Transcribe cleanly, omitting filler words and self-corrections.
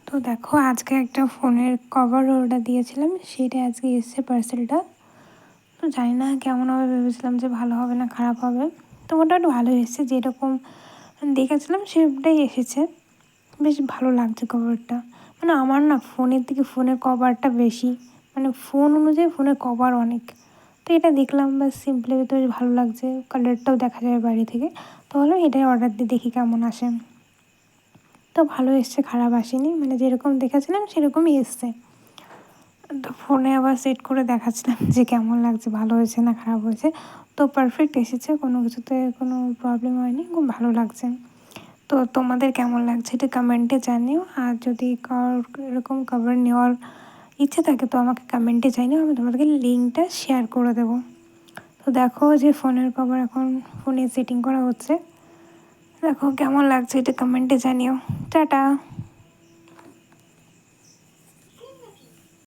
তো দেখো আজকে একটা ফোনের কভার অর্ডার দিয়েছিলাম, সেটা আজকে এসছে পার্সেলটা। তো জানি না কেমন হবে, ভেবেছিলাম যে ভালো হবে না খারাপ হবে। তো মোটামুটি ভালো এসেছে, যেরকম দেখেছিলাম সেটাই এসেছে। বেশ ভালো লাগছে কভারটা। মানে আমার না ফোনের থেকে ফোনের কভারটা বেশি, মানে ফোন অনুযায়ী ফোনের কভার অনেক। তো এটা দেখলাম বা সিম্পলি তো বেশ ভালো লাগছে, কালারটাও দেখা যায় বাইরে থেকে। তো হলো এটাই অর্ডার দিয়ে দেখি কেমন আসে। তো ভালো এসছে, খারাপ আসেনি, মানে যেরকম দেখেছিলাম সেরকমই এসছে। তো ফোনে আবার সেট করে দেখাচ্ছিলাম যে কেমন লাগছে, ভালো হয়েছে না খারাপ হয়েছে। তো পারফেক্ট এসেছে, কোনো কিছুতে কোনো প্রবলেম হয়নি, খুব ভালো লাগছে। তো তোমাদের কেমন লাগছে এটা কমেন্টে জানিও। আর যদি কারোর এরকম কভার নেওয়ার ইচ্ছে থাকে তো আমাকে কমেন্টে জানিও, আমি তোমাদেরকে লিঙ্কটা শেয়ার করে দেবো। তো দেখো যে ফোনের কভার এখন ফোনে সেটিং করা হচ্ছে। দেখো কেমন লাগছে এটা কমেন্টে জানিও। টাটা।